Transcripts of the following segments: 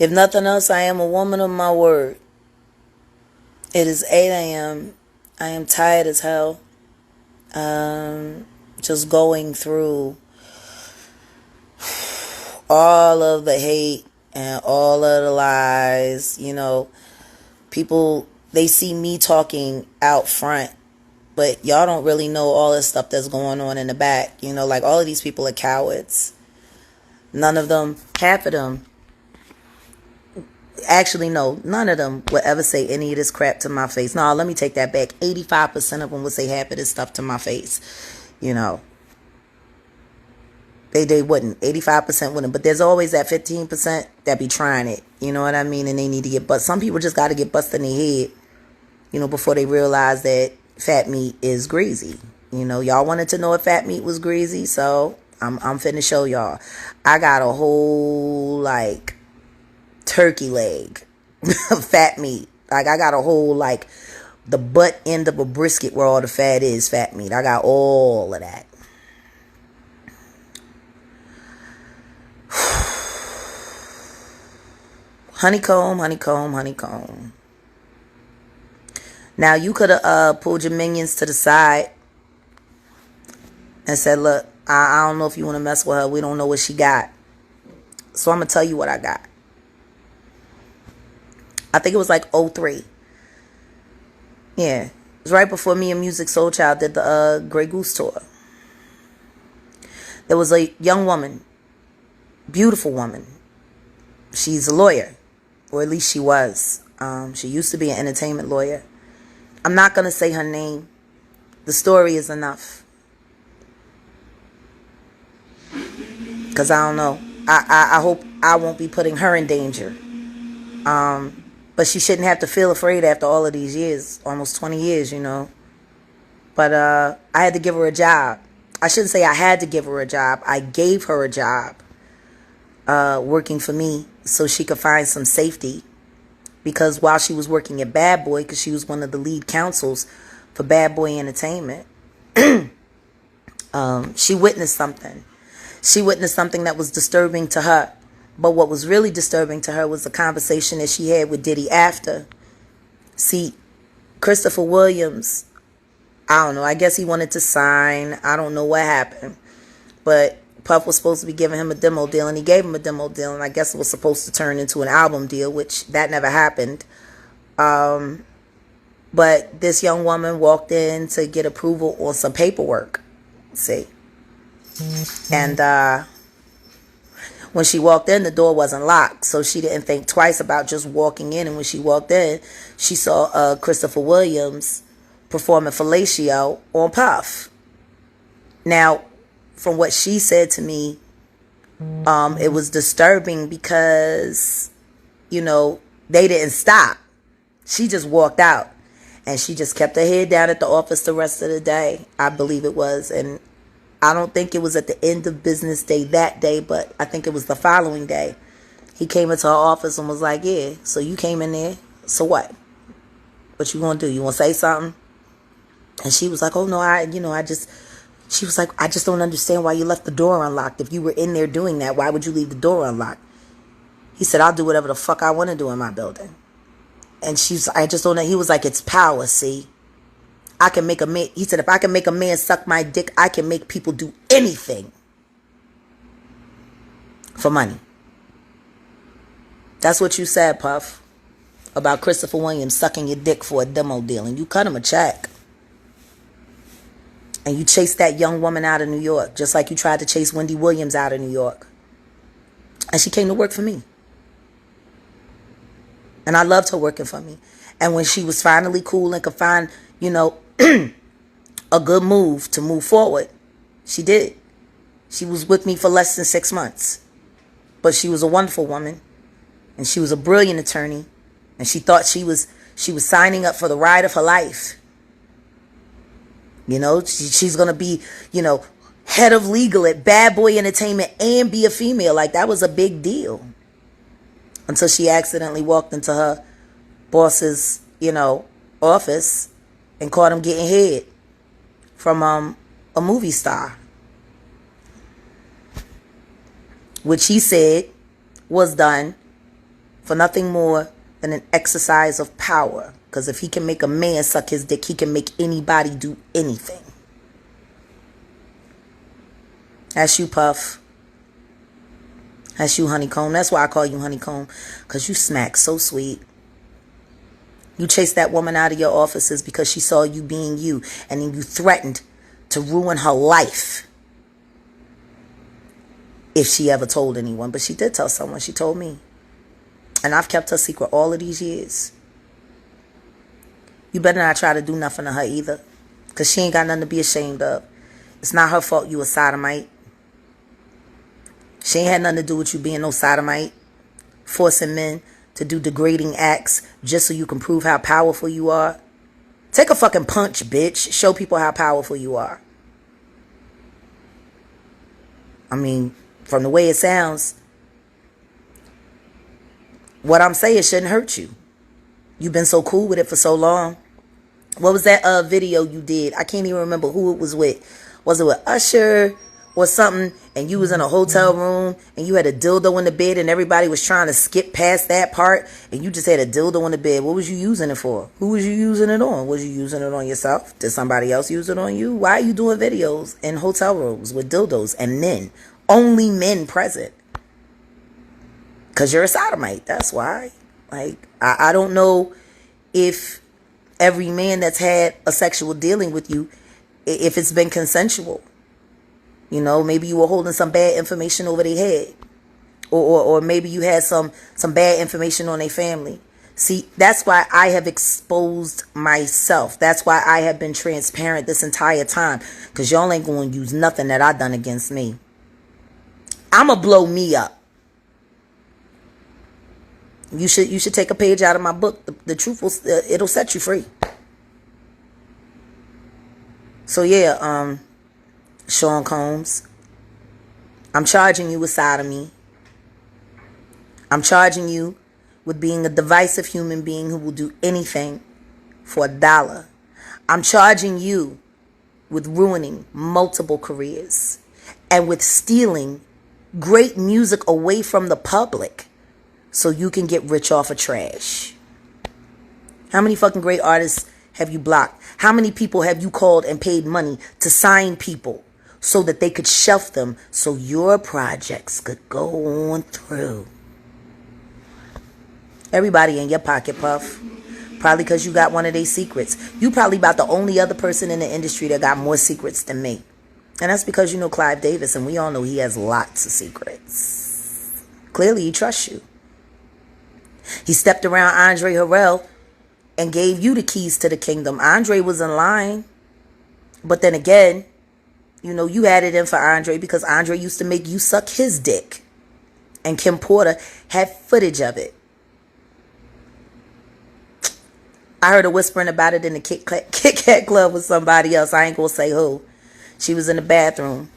If nothing else, I am a woman of my word. It is 8 a.m. I am tired as hell. Just going through all of the hate and all of the lies. People, they see me talking out front, but y'all don't really know all the stuff that's going on in the back. Like all of these people are cowards. None of them, half of them, actually, no, none of them would ever say any of this crap to my face. No, let me take that back. 85% of them would say half of this stuff to my face. They wouldn't. 85% wouldn't. But there's always that 15% that be trying it. You know what I mean? And they need to get busted. Some people just got to get busted in their head, before they realize that fat meat is greasy. Y'all wanted to know if fat meat was greasy, so I'm finna show y'all. I got a whole, turkey leg of fat meat. I got a whole, the butt end of a brisket where all the fat is fat meat. I got all of that. Honeycomb, honeycomb, honeycomb. Now, you could have pulled your minions to the side and said, look, I don't know if you want to mess with her. We don't know what she got. So I'm going to tell you what I got. I think it was '03. Yeah. It was right before me and Music Soul Child did the Grey Goose tour. There was a young woman, beautiful woman. She's a lawyer, or at least she was. She used to be an entertainment lawyer. I'm not going to say her name. The story is enough. Because I don't know. I hope I won't be putting her in danger. But she shouldn't have to feel afraid after all of these years, almost 20 years, But I had to give her a job. I shouldn't say I had to give her a job. I gave her a job working for me so she could find some safety. Because while she was working at Bad Boy, because she was one of the lead counsels for Bad Boy Entertainment, she witnessed something. She witnessed something that was disturbing to her. But what was really disturbing to her was the conversation that she had with Diddy after. See, Christopher Williams, I don't know, I guess he wanted to sign. I don't know what happened. But Puff was supposed to be giving him a demo deal, and he gave him a demo deal, and I guess it was supposed to turn into an album deal, which that never happened. But this young woman walked in to get approval on some paperwork. See? And when she walked in, the door wasn't locked, so she didn't think twice about just walking in. And when she walked in, she saw Christopher Williams performing fellatio on Puff. Now, from what she said to me, it was disturbing because, they didn't stop. She just walked out, and she just kept her head down at the office the rest of the day, I believe it was. And I don't think it was at the end of business day that day, but I think it was the following day. He came into her office and was like, yeah, so you came in there, so what? What you gonna do? You wanna say something? And she was like, oh no, she was like, I just don't understand why you left the door unlocked. If you were in there doing that, why would you leave the door unlocked? He said, I'll do whatever the fuck I want to do in my building. And I just don't know. He was like, it's power, see? I can make a man, he said, if I can make a man suck my dick, I can make people do anything for money. That's what you said, Puff, about Christopher Williams sucking your dick for a demo deal. And you cut him a check. And you chased that young woman out of New York, just like you tried to chase Wendy Williams out of New York. And she came to work for me. And I loved her working for me. And when she was finally cool and could find, a good move to move forward, she did. She was with me for less than 6 months. But she was a wonderful woman. And she was a brilliant attorney. And she thought she was signing up for the ride of her life. She's going to be, head of legal at Bad Boy Entertainment and be a female. Like, that was a big deal. Until she accidentally walked into her boss's, office and caught him getting head from a movie star. Which he said was done for nothing more than an exercise of power. Because if he can make a man suck his dick, he can make anybody do anything. That's you, Puff. That's you, Honeycomb. That's why I call you Honeycomb. Because you smack so sweet. You chased that woman out of your offices because she saw you being you. And then you threatened to ruin her life if she ever told anyone. But she did tell someone. She told me. And I've kept her secret all of these years. You better not try to do nothing to her either. Because she ain't got nothing to be ashamed of. It's not her fault you a sodomite. She ain't had nothing to do with you being no sodomite. Forcing men to do degrading acts just so you can prove how powerful you are. Take a fucking punch, bitch. Show people how powerful you are. I mean, from the way it sounds, what I'm saying shouldn't hurt you. You've been so cool with it for so long. What was that video you did? I can't even remember who it was with. Was it with Usher or something? And you was in a hotel room and you had a dildo in the bed and everybody was trying to skip past that part and you just had a dildo in the bed. What was you using it for? Who was you using it on? Was you using it on yourself? Did somebody else use it on you? Why are you doing videos in hotel rooms with dildos and men? Only men present. Because you're a sodomite. That's why. Like, I don't know if every man that's had a sexual dealing with you, if it's been consensual. You know, maybe you were holding some bad information over their head. Or maybe you had some bad information on their family. See, that's why I have exposed myself. That's why I have been transparent this entire time. Because y'all ain't going to use nothing that I done against me. I'ma blow me up. You should take a page out of my book. The truth will it'll set you free. So yeah, Sean Combs, I'm charging you with sodomy. I'm charging you with being a divisive human being who will do anything for $1. I'm charging you with ruining multiple careers and with stealing great music away from the public so you can get rich off of trash. How many fucking great artists have you blocked? How many people have you called and paid money to sign people so that they could shelf them so your projects could go on through? Everybody in your pocket, Puff. Probably because you got one of their secrets. You probably about the only other person in the industry that got more secrets than me. And that's because you know Clive Davis, and we all know he has lots of secrets. Clearly, he trusts you. He stepped around Andre Harrell and gave you the keys to the kingdom. Andre was in line. But then again, you know, you had it in for Andre because Andre used to make you suck his dick. And Kim Porter had footage of it. I heard her whispering about it in the Kit Kat Club with somebody else. I ain't going to say who. She was in the bathroom,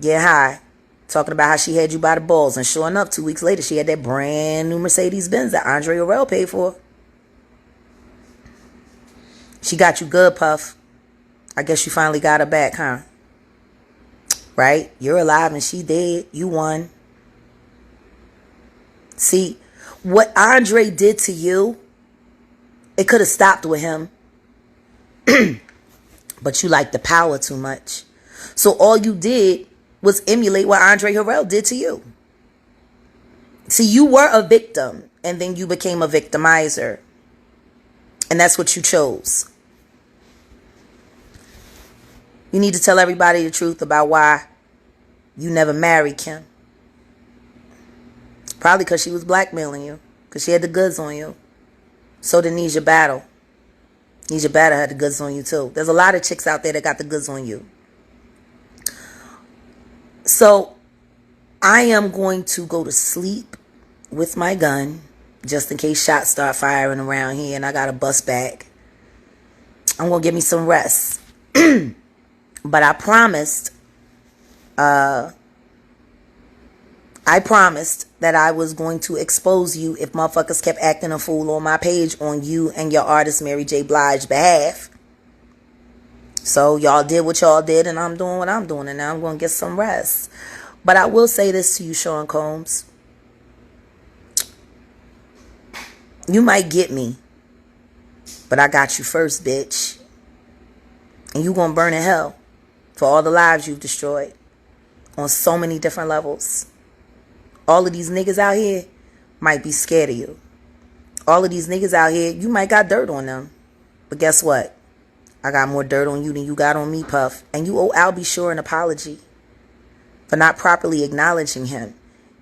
getting high, talking about how she had you by the balls. And sure enough, 2 weeks later, she had that brand new Mercedes-Benz that Andre Harrell paid for. She got you good, Puff. I guess you finally got her back, huh? Right? You're alive and she dead. You won. See, what Andre did to you, it could have stopped with him. But you like the power too much. So all you did was emulate what Andre Harrell did to you. See, you were a victim, and then you became a victimizer. And that's what you chose. You need to tell everybody the truth about why you never married Kim. Probably because she was blackmailing you. Because she had the goods on you. So did Nisha Battle. Nisha Battle had the goods on you too. There's a lot of chicks out there that got the goods on you. So I am going to go to sleep with my gun just in case shots start firing around here and I got to bust back. I'm going to give me some rest. But I promised that I was going to expose you if motherfuckers kept acting a fool on my page on you and your artist Mary J. Blige's behalf. So y'all did what y'all did and I'm doing what I'm doing and now I'm going to get some rest. But I will say this to you, Sean Combs. You might get me, but I got you first, bitch. And you gonna burn in hell for all the lives you've destroyed on so many different levels. All of these niggas out here might be scared of you. All of these niggas out here, you might got dirt on them. But guess what? I got more dirt on you than you got on me, Puff. And you owe Al B. Sure an apology for not properly acknowledging him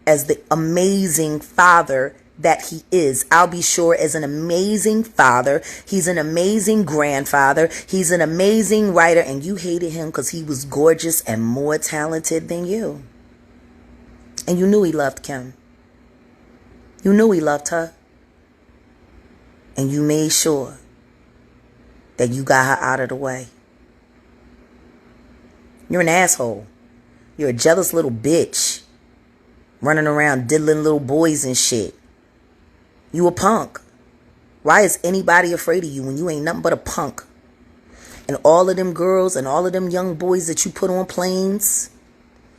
as the amazing father that he is. Al B. Sure is an amazing father. He's an amazing grandfather. He's an amazing writer. And you hated him because he was gorgeous and more talented than you. And you knew he loved Kim. You knew he loved her. And you made sure that you got her out of the way. You're an asshole. You're a jealous little bitch. Running around diddling little boys and shit. You a punk. Why is anybody afraid of you when you ain't nothing but a punk? And all of them girls and all of them young boys that you put on planes,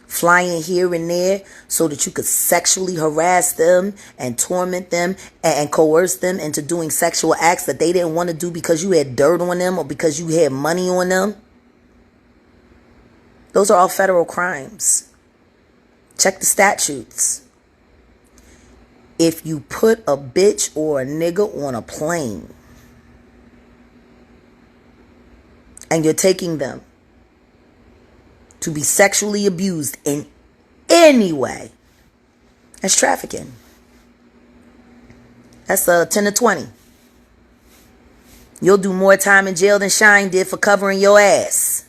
flying here and there so that you could sexually harass them and torment them and coerce them into doing sexual acts that they didn't want to do because you had dirt on them or because you had money on them. Those are all federal crimes. Check the statutes. If you put a bitch or a nigga on a plane and you're taking them to be sexually abused in any way, that's trafficking. That's 10 to 20. You'll do more time in jail than Shine did for covering your ass.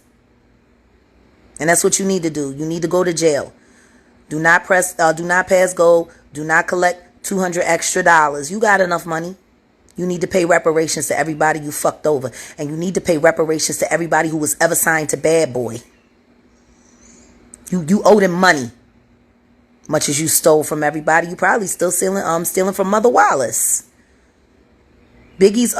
And that's what you need to do. You need to go to jail. Do not pass go. Do not collect $200 extra. You got enough money. You need to pay reparations to everybody you fucked over. And you need to pay reparations to everybody who was ever signed to Bad Boy. You owe them money. Much as you stole from everybody, you probably still stealing from Mother Wallace. Biggie's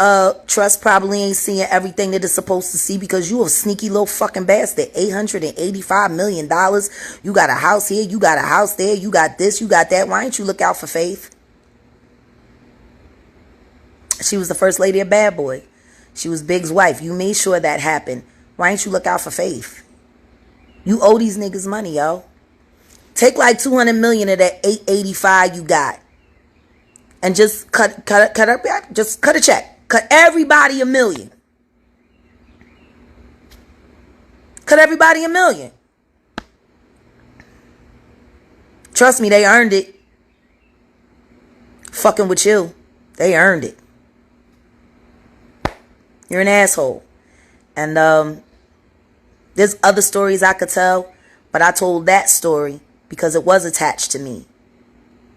trust probably ain't seeing everything that it's supposed to see because you a sneaky little fucking bastard. $885 million. You got a house here, you got a house there, you got this, you got that. Why didn't you look out for Faith? She was the first lady of Bad Boy. She was Big's wife. You made sure that happened. Why didn't you look out for Faith? You owe these niggas money, yo. Take like $200 million of that $885 you got. And just cut a check. Cut everybody $1 million. Cut everybody $1 million. Trust me, they earned it. Fucking with you. They earned it. You're an asshole. And there's other stories I could tell, but I told that story because it was attached to me.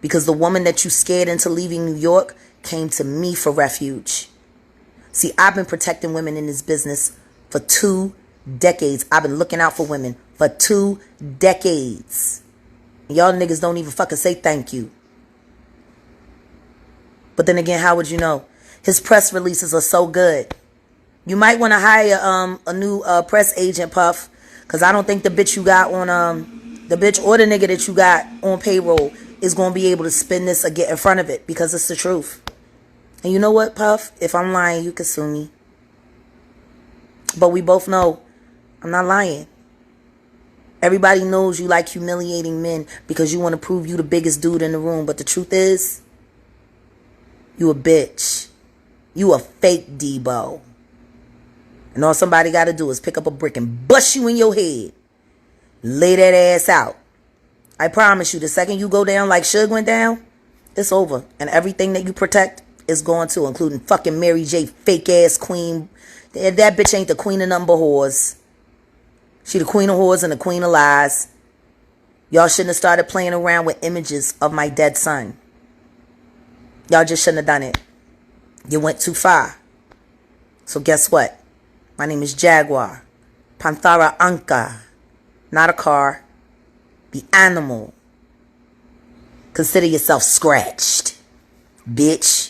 Because the woman that you scared into leaving New York came to me for refuge. See, I've been protecting women in this business for 2 decades. I've been looking out for women for 2 decades. And y'all niggas don't even fucking say thank you. But then again, how would you know? His press releases are so good. You might want to hire a new press agent, Puff. Because I don't think the bitch you got on, the bitch or the nigga that you got on payroll is going to be able to spin this or get in front of it. Because it's the truth. And you know what, Puff? If I'm lying, you can sue me. But we both know I'm not lying. Everybody knows you like humiliating men because you want to prove you the biggest dude in the room. But the truth is, you a bitch. You a fake Debo. And all somebody got to do is pick up a brick and bust you in your head. Lay that ass out. I promise you, the second you go down like Suge went down, it's over. And everything that you protect is going to, including fucking Mary J. fake ass queen. That bitch ain't the queen of number whores. She the queen of whores and the queen of lies. Y'all shouldn't have started playing around with images of my dead son. Y'all just shouldn't have done it. You went too far. So guess what? My name is Jaguar. Panthera Anka. Not a car. The animal. Consider yourself scratched. Bitch.